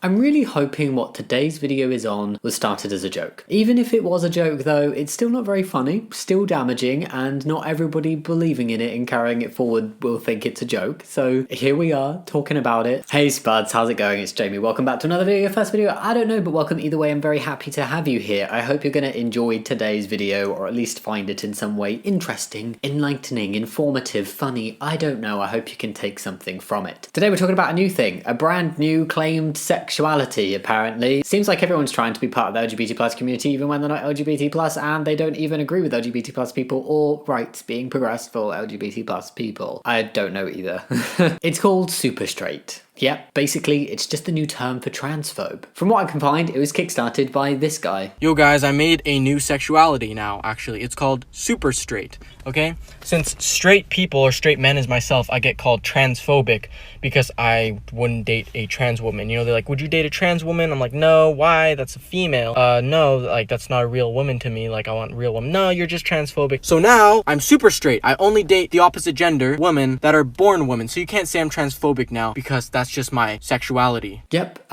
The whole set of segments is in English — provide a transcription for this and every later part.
I'm really hoping what today's video is on was started as a joke. Even if it was a joke though, it's still not very funny, still damaging, and not everybody believing in it and carrying it forward will think it's a joke. So here we are, talking about it. Hey Spuds, how's it going? It's Jamie. Welcome back to another video. Your first video, I don't know, but welcome either way. I'm very happy to have you here. I hope you're going to enjoy today's video, or at least find it in some way interesting, enlightening, informative, funny. I don't know. I hope you can take something from it. Today we're talking about a new thing, a brand new claimed sexuality, apparently. Seems like everyone's trying to be part of the LGBT plus community, even when they're not LGBT plus, and they don't even agree with LGBT plus people or rights being progressed for LGBT plus people. I don't know either. It's called super straight. Yep, basically, it's just the new term for transphobe. From what I can find, it was kickstarted by this guy. Yo guys, I made a new sexuality now, actually. It's called super straight, okay? Since straight people, or straight men as myself, I get called transphobic because I wouldn't date a trans woman. You know, they're like, would you date a trans woman? I'm like, no, why? That's a female. No, like, that's not a real woman to me. Like, I want a real woman. No, you're just transphobic. So now, I'm super straight. I only date the opposite gender women that are born women. So you can't say I'm transphobic now because that's just my sexuality. Yep,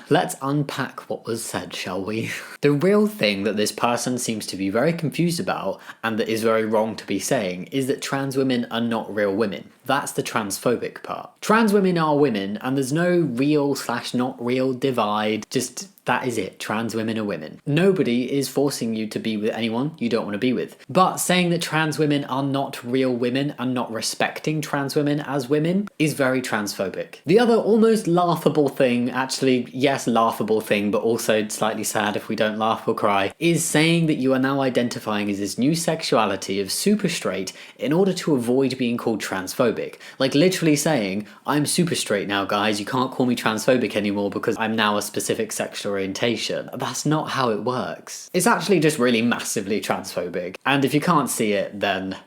let's unpack what was said, shall we? The real thing that this person seems to be very confused about, and that is very wrong to be saying, is that trans women are not real women. That's the transphobic part. Trans women are women, and there's no real / not real divide, just that is it. Trans women are women. Nobody is forcing you to be with anyone you don't want to be with. But saying that trans women are not real women and not respecting trans women as women is very transphobic. The other almost laughable thing, actually, yes, laughable thing, but also slightly sad if we don't laugh or cry, is saying that you are now identifying as this new sexuality of super straight in order to avoid being called transphobic. Like literally saying, I'm super straight now, guys, you can't call me transphobic anymore because I'm now a specific sexual orientation. That's not how it works. It's actually just really massively transphobic. And if you can't see it, then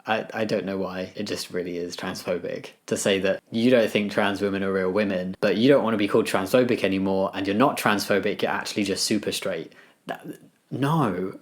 I don't know why. It just really is transphobic to say that you don't think trans women are real women, but you don't want to be called transphobic anymore, and you're not transphobic, you're actually just super straight. No.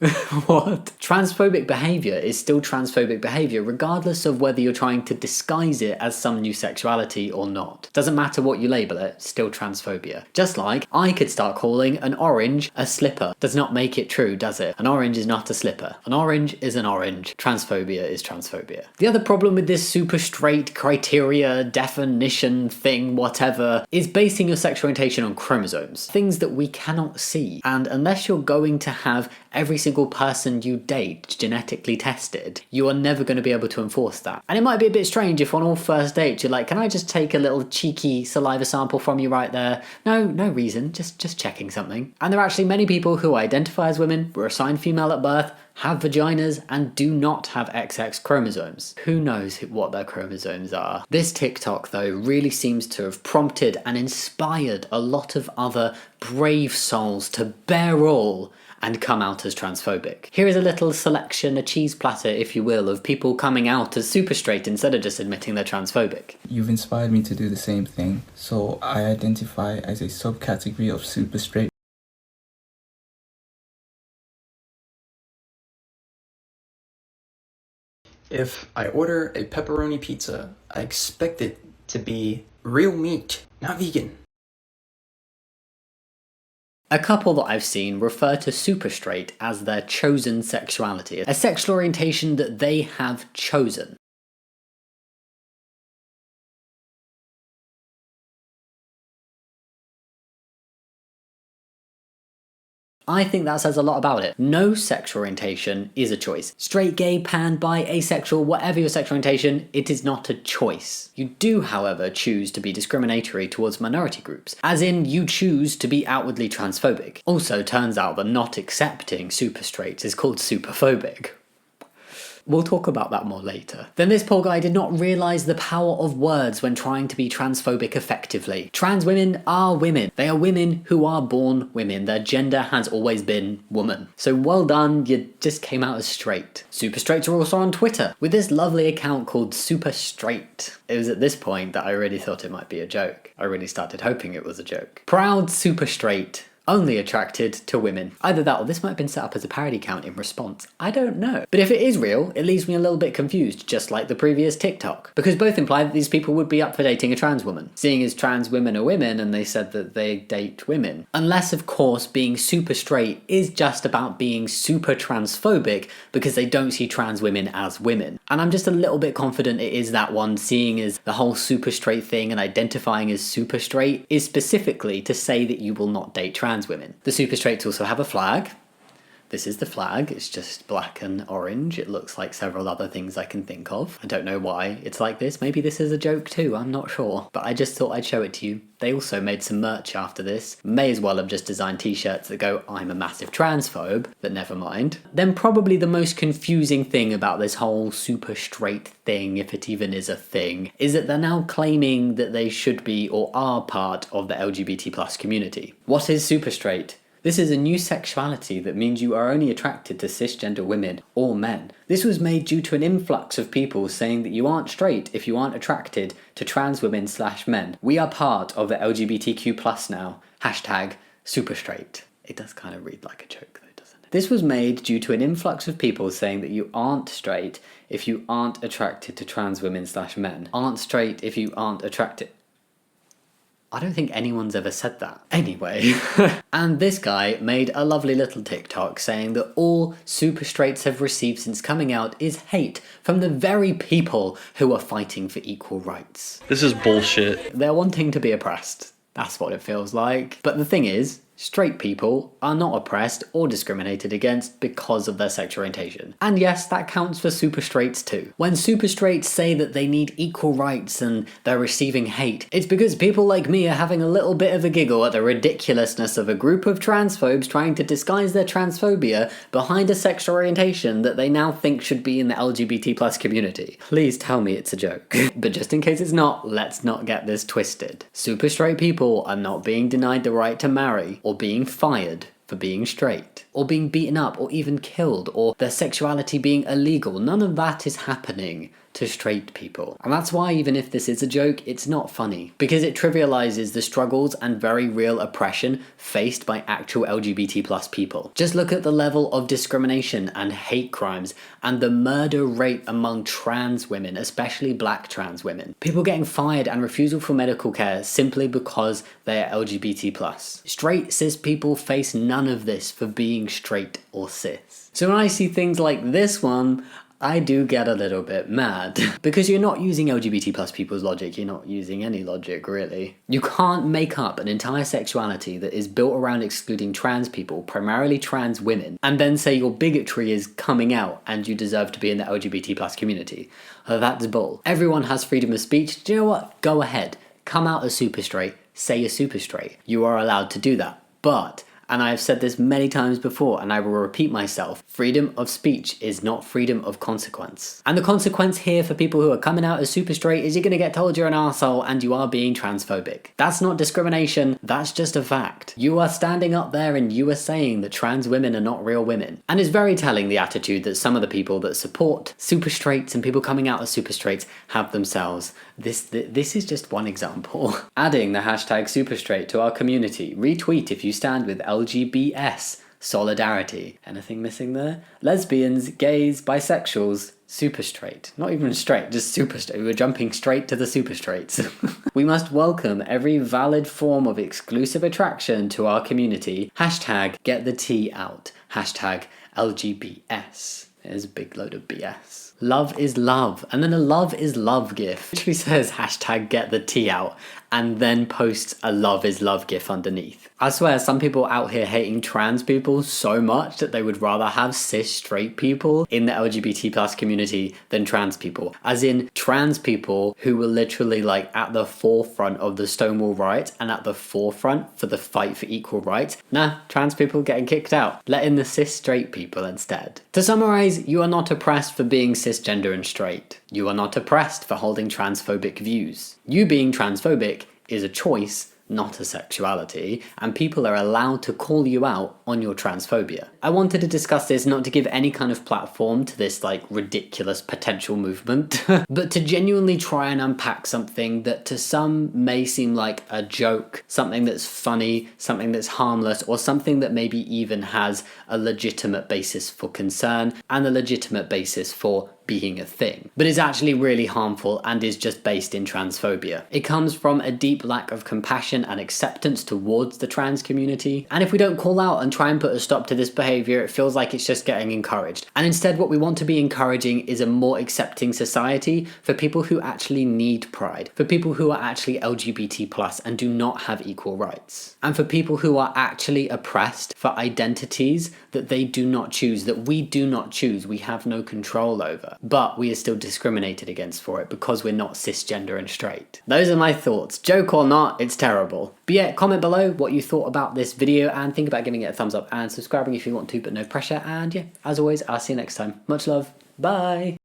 What? Transphobic behaviour is still transphobic behaviour regardless of whether you're trying to disguise it as some new sexuality or not. Doesn't matter what you label it, still transphobia. Just like I could start calling an orange a slipper. Does not make it true, does it? An orange is not a slipper. An orange is an orange. Transphobia is transphobia. The other problem with this super straight criteria, definition thing, whatever, is basing your sexual orientation on chromosomes. Things that we cannot see. And unless you're going to have every single person you date genetically tested, you are never going to be able to enforce that. And it might be a bit strange if on all first dates you're like, can I just take a little cheeky saliva sample from you right there? No reason, just checking something. And there are actually many people who identify as women, were assigned female at birth, have vaginas, and do not have XX chromosomes. Who knows what their chromosomes are? This TikTok, though, really seems to have prompted and inspired a lot of other brave souls to bear all and come out as transphobic. Here is a little selection, a cheese platter, if you will, of people coming out as super straight instead of just admitting they're transphobic. You've inspired me to do the same thing, so I identify as a subcategory of super straight. If I order a pepperoni pizza, I expect it to be real meat, not vegan. A couple that I've seen refer to super straight as their chosen sexuality, a sexual orientation that they have chosen. I think that says a lot about it. No sexual orientation is a choice. Straight, gay, pan, bi, asexual, whatever your sexual orientation, it is not a choice. You do, however, choose to be discriminatory towards minority groups, as in you choose to be outwardly transphobic. Also, turns out that not accepting super straight is called superphobic. We'll talk about that more later. Then this poor guy did not realise the power of words when trying to be transphobic effectively. Trans women are women. They are women who are born women. Their gender has always been woman. So well done, you just came out as straight. Super straights are also on Twitter, with this lovely account called Super Straight. It was at this point that I really thought it might be a joke. I really started hoping it was a joke. Proud super straight only attracted to women. Either that or this might have been set up as a parody account in response. I don't know. But if it is real, it leaves me a little bit confused, just like the previous TikTok. Because both imply that these people would be up for dating a trans woman, seeing as trans women are women and they said that they date women. Unless, of course, being super straight is just about being super transphobic because they don't see trans women as women. And I'm just a little bit confident it is that one, seeing as the whole super straight thing and identifying as super straight is specifically to say that you will not date trans women. The super straights also have a flag. This is the flag, it's just black and orange. It looks like several other things I can think of. I don't know why it's like this. Maybe this is a joke too, I'm not sure. But I just thought I'd show it to you. They also made some merch after this. May as well have just designed t-shirts that go, I'm a massive transphobe, but never mind. Then probably the most confusing thing about this whole super straight thing, if it even is a thing, is that they're now claiming that they should be or are part of the LGBT plus community. What is super straight? This is a new sexuality that means you are only attracted to cisgender women or men. This was made due to an influx of people saying that you aren't straight if you aren't attracted to trans women/men. We are part of the LGBTQ plus now. Hashtag super straight. It does kind of read like a joke though, doesn't it? This was made due to an influx of people saying that you aren't straight if you aren't attracted to trans women/men. Aren't straight if you aren't attracted... I don't think anyone's ever said that. Anyway. And this guy made a lovely little TikTok saying that all super straights have received since coming out is hate from the very people who are fighting for equal rights. This is bullshit. They're wanting to be oppressed. That's what it feels like. But the thing is, straight people are not oppressed or discriminated against because of their sexual orientation. And yes, that counts for super straights too. When super straights say that they need equal rights and they're receiving hate, it's because people like me are having a little bit of a giggle at the ridiculousness of a group of transphobes trying to disguise their transphobia behind a sexual orientation that they now think should be in the LGBT plus community. Please tell me it's a joke. But just in case it's not, let's not get this twisted. Super straight people are not being denied the right to marry, or being fired for being straight, or being beaten up, or even killed, or their sexuality being illegal. None of that is happening to straight people. And that's why, even if this is a joke, it's not funny, because it trivializes the struggles and very real oppression faced by actual LGBT plus people. Just look at the level of discrimination and hate crimes and the murder rate among trans women, especially black trans women. People getting fired and refusal for medical care simply because they are LGBT plus. Straight cis people face none of this for being straight or cis. So when I see things like this one, I do get a little bit mad. Because you're not using LGBT plus people's logic, you're not using any logic, really. You can't make up an entire sexuality that is built around excluding trans people, primarily trans women, and then say your bigotry is coming out and you deserve to be in the LGBT plus community. That's bull. Everyone has freedom of speech. Do you know what? Go ahead. Come out as super straight. Say you're super straight. You are allowed to do that. But... and I have said this many times before, and I will repeat myself, freedom of speech is not freedom of consequence. And the consequence here for people who are coming out as super straight is you're going to get told you're an arsehole and you are being transphobic. That's not discrimination, that's just a fact. You are standing up there and you are saying that trans women are not real women. And it's very telling the attitude that some of the people that support super straights and people coming out as super straights have themselves. This is just one example. Adding the hashtag super straight to our community. Retweet if you stand with LGBS. Solidarity. Anything missing there? Lesbians, gays, bisexuals, super straight. Not even straight, just super straight. We're jumping straight to the super straights. We must welcome every valid form of exclusive attraction to our community. Hashtag get the T out. Hashtag LGBS. There's a big load of BS. Love is love. And then a love is love gif. It literally says hashtag get the T out and then posts a love is love gif underneath. I swear some people out here hating trans people so much that they would rather have cis straight people in the LGBT plus community than trans people. As in trans people who were literally like at the forefront of the Stonewall riots and at the forefront for the fight for equal rights. Nah, trans people getting kicked out. Let in the cis straight people instead. To summarize, you are not oppressed for being cisgender and straight. You are not oppressed for holding transphobic views. You being transphobic is a choice, not a sexuality, and people are allowed to call you out on your transphobia. I wanted to discuss this not to give any kind of platform to this like ridiculous potential movement, but to genuinely try and unpack something that to some may seem like a joke, something that's funny, something that's harmless, or something that maybe even has a legitimate basis for concern and a legitimate basis for being a thing, but is actually really harmful and is just based in transphobia. It comes from a deep lack of compassion and acceptance towards the trans community, and if we don't call out and try and put a stop to this behaviour, it feels like it's just getting encouraged. And instead what we want to be encouraging is a more accepting society for people who actually need pride, for people who are actually LGBT+ and do not have equal rights, and for people who are actually oppressed for identities that they do not choose, that we do not choose, we have no control over, but we are still discriminated against for it because we're not cisgender and straight. Those are my thoughts. Joke or not, it's terrible. But yeah, comment below what you thought about this video and think about giving it a thumbs up and subscribing if you want to, but no pressure. And yeah, as always, I'll see you next time. Much love. Bye.